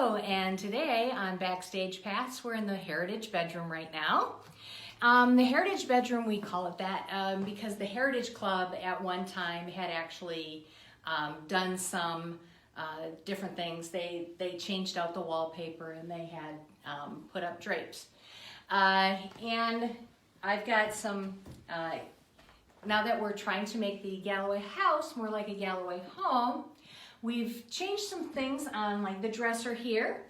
Hello, and today on Backstage Paths, we're in the Heritage Bedroom right now. The Heritage Bedroom, we call it that because the Heritage Club at one time had actually done some different things. They changed out the wallpaper and they had put up drapes. And I've got some, now that we're trying to make the Galloway house more like a Galloway home, we've changed some things on like the dresser here.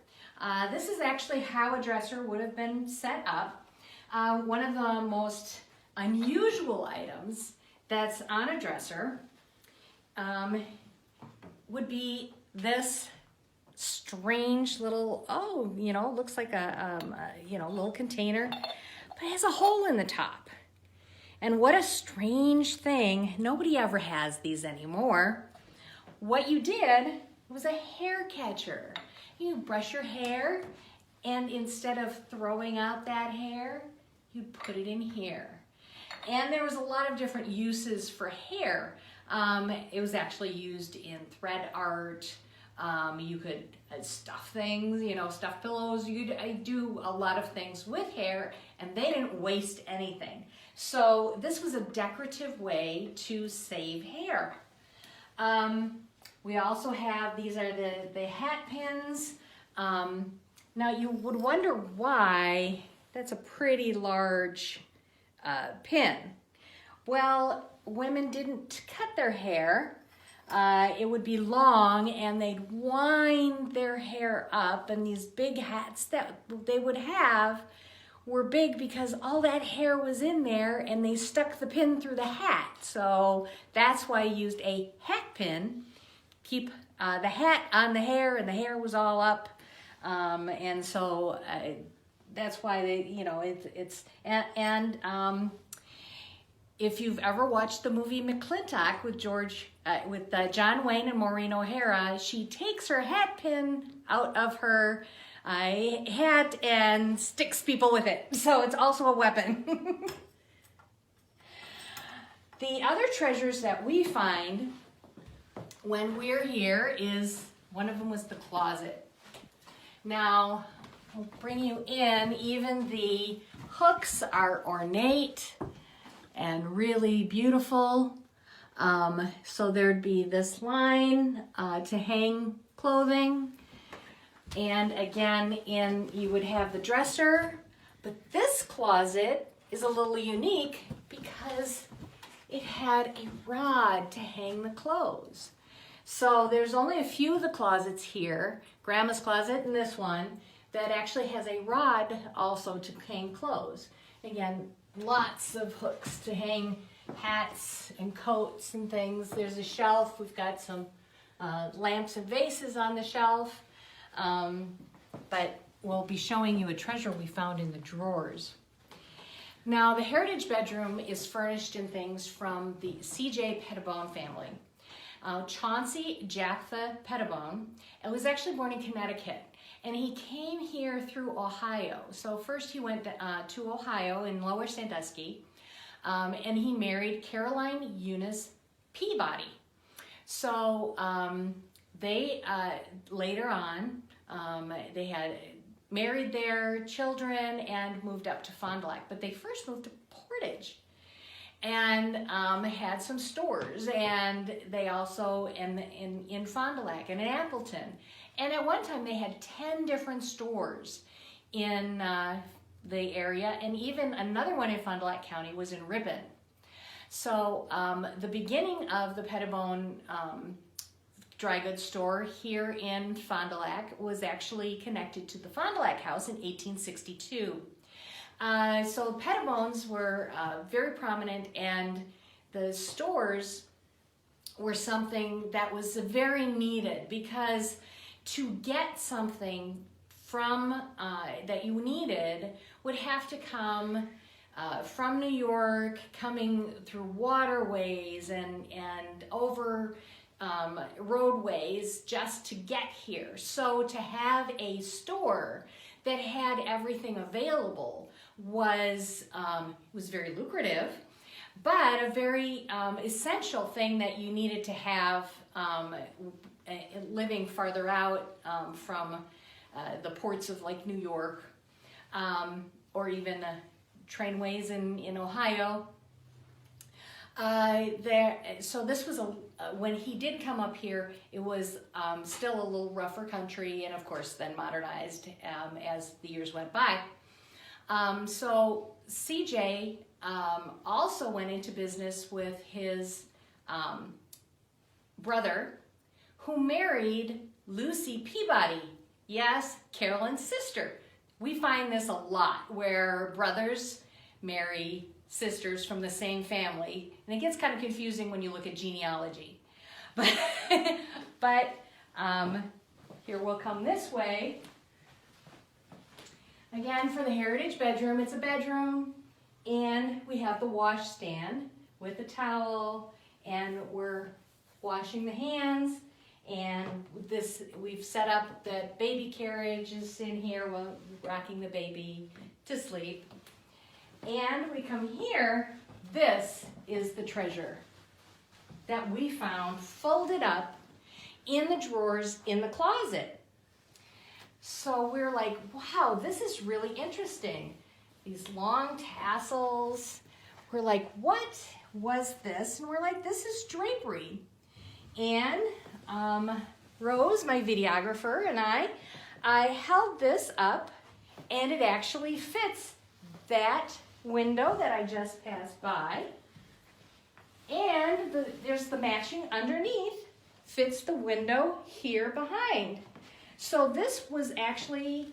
This is actually how a dresser would have been set up. One of the most unusual items that's on a dresser would be this strange little, looks like a little container, but it has a hole in the top. And what a strange thing. Nobody ever has these anymore. What you did was a hair catcher. You brush your hair, and instead of throwing out that hair, you put it in here. And there was a lot of different uses for hair. It was actually used in thread art. You could stuff things, stuff pillows. You could do a lot of things with hair, and they didn't waste anything. So this was a decorative way to save hair. We also have, these are the hat pins. Now you would wonder why that's a pretty large pin. Well, women didn't cut their hair. It would be long and they'd wind their hair up, and these big hats that they would have were big because all that hair was in there and they stuck the pin through the hat. So that's why I used a hat pin. Keep the hat on the hair, and the hair was all up. And so that's why they, if you've ever watched the movie McClintock with John Wayne and Maureen O'Hara, she takes her hat pin out of her hat and sticks people with it. So it's also a weapon. The other treasures that we find when we're here is, one of them was the closet. Now, I'll bring you in. Even the hooks are ornate and really beautiful. So there'd be this line to hang clothing. And again, you would have the dresser. But this closet is a little unique because it had a rod to hang the clothes. So there's only a few of the closets here, Grandma's closet and this one, that actually has a rod also to hang clothes. Again, lots of hooks to hang hats and coats and things. There's a shelf. We've got some lamps and vases on the shelf. But we'll be showing you a treasure we found in the drawers. Now, the Heritage Bedroom is furnished in things from the C.J. Pettibone family. Chauncey Japhtha Pettibone, and was actually born in Connecticut, and he came here through Ohio. So first he went to Ohio in Lower Sandusky, and he married Caroline Eunice Peabody. So they later on they had married their children and moved up to Fond du Lac, but they first moved to Portage. And had some stores, and they also in Fond du Lac and in Appleton. And at one time they had 10 different stores in the area, and even another one in Fond du Lac County was in Ripon. So the beginning of the Pettibone dry goods store here in Fond du Lac was actually connected to the Fond du Lac house in 1862. So Pettibones were very prominent, and the stores were something that was very needed, because to get something from that you needed would have to come from New York, coming through waterways and over roadways just to get here. So to have a store that had everything available was very lucrative, but a very essential thing that you needed to have living farther out from the ports of like New York, or even trainways in Ohio. So this was when he did come up here, it was still a little rougher country, and of course then modernized as the years went by. So CJ also went into business with his brother, who married Lucy Peabody. Yes, Carolyn's sister. We find this a lot where brothers marry sisters from the same family, and it gets kind of confusing when you look at genealogy. But here we'll come this way. Again, for the heritage bedroom, it's a bedroom, and we have the washstand with the towel, and we're washing the hands. And this, we've set up the baby carriage is in here while rocking the baby to sleep. And we come here, this is the treasure that we found folded up in the drawers in the closet. So we're like, wow, this is really interesting. These long tassels. We're like, what was this? And we're like, this is drapery. And Rose, my videographer, and I held this up, and it actually fits that window that I just passed by. And there's the matching underneath, fits the window here behind. So this was actually,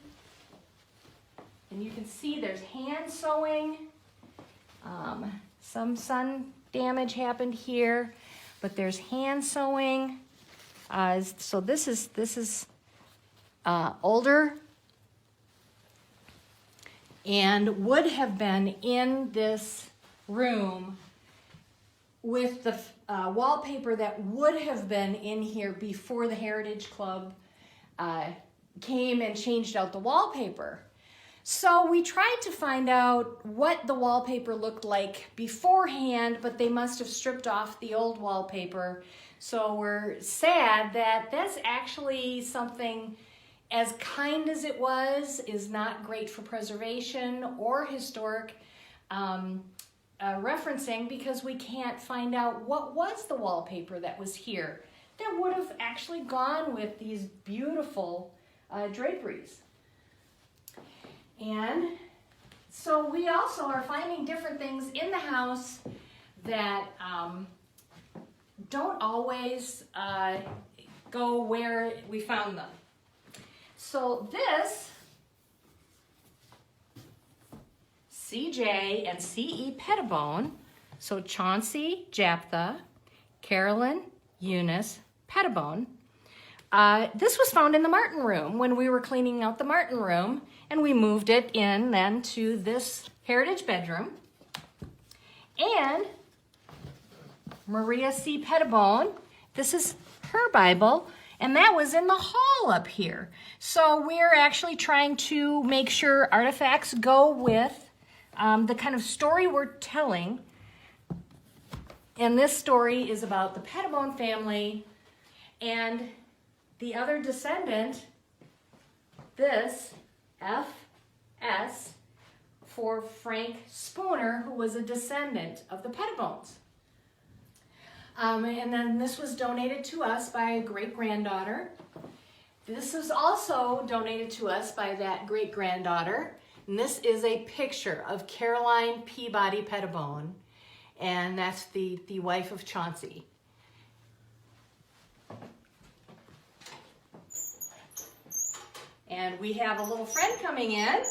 and you can see there's hand sewing. Some sun damage happened here, but there's hand sewing. So this is older and would have been in this room with the wallpaper that would have been in here before the Heritage Club came and changed out the wallpaper. So we tried to find out what the wallpaper looked like beforehand, but they must have stripped off the old wallpaper. So we're sad that that's actually something, as kind as it was, is not great for preservation or historic referencing, because we can't find out what was the wallpaper that was here that would have actually gone with these beautiful draperies. And so we also are finding different things in the house that don't always go where we found them. So this, CJ and C.E. Pettibone, so Chauncey Japtha, Carolyn Eunice Pettibone, this was found in the Martin room when we were cleaning out the Martin room, and we moved it in then to this heritage bedroom. And Maria C. Pettibone, this is her Bible, and that was in the hall up here. So we're actually trying to make sure artifacts go with the kind of story we're telling. And this story is about the Pettibone family and the other descendant, this F.S. for Frank Spooner, who was a descendant of the Pettibones. And then this was donated to us by a great-granddaughter. This was also donated to us by that great-granddaughter. And this is a picture of Caroline Peabody Pettibone, and that's the wife of Chauncey. And we have a little friend coming in.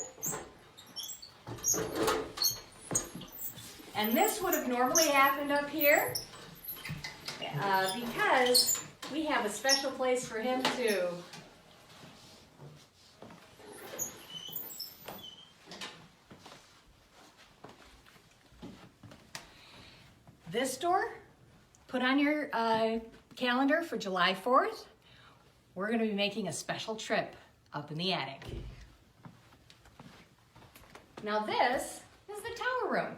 And this would have normally happened up here because we have a special place for him too. This door, put on your calendar for July 4th. We're going to be making a special trip up in the attic. Now this is the tower room.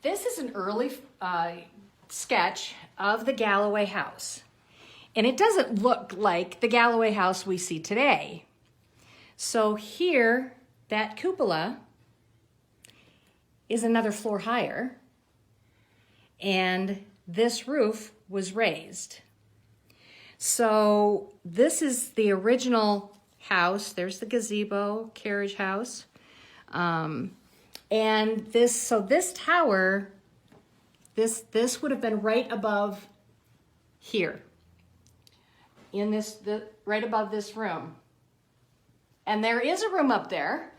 This is an early sketch of the Galloway house. And it doesn't look like the Galloway house we see today. So here, that cupola is another floor higher, and this roof was raised. So this is the original house. There's the gazebo, carriage house. And this tower, this would have been right above here, right above this room. And there is a room up there,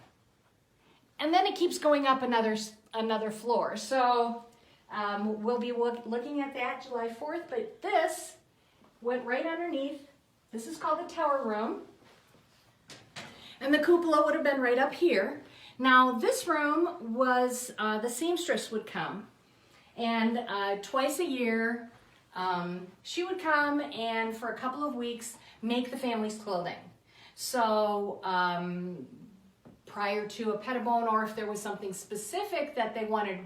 and then it keeps going up another floor. So we'll be looking at that July 4th, but this went right underneath. This is called the tower room. And the cupola would have been right up here. Now this room was, the seamstress would come, and twice a year she would come and for a couple of weeks make the family's clothing. So prior to a pettibone, or if there was something specific that they wanted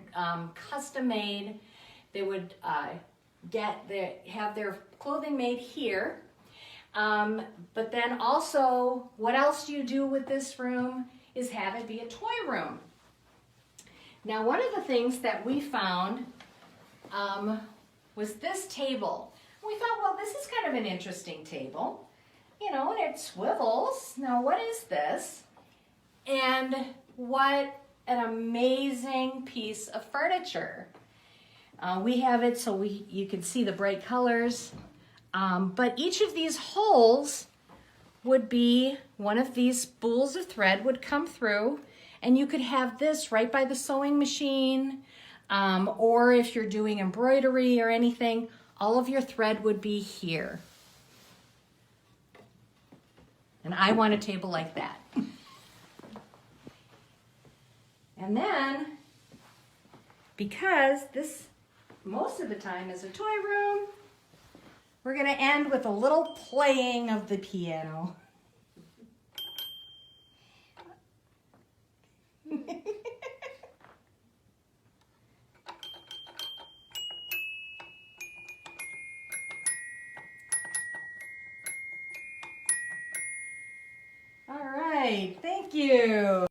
custom made, they would have their clothing made here. But then also, what else do you do with this room is have it be a toy room. Now, one of the things that we found was this table. We thought, well, this is kind of an interesting table. You know, and it swivels. Now, what is this? And what an amazing piece of furniture. We have it so you can see the bright colors. But each of these holes would be one of these spools of thread would come through, and you could have this right by the sewing machine, or if you're doing embroidery or anything, all of your thread would be here. And I want a table like that. And then, because this most of the time is a toy room, we're going to end with a little playing of the piano. All right, thank you.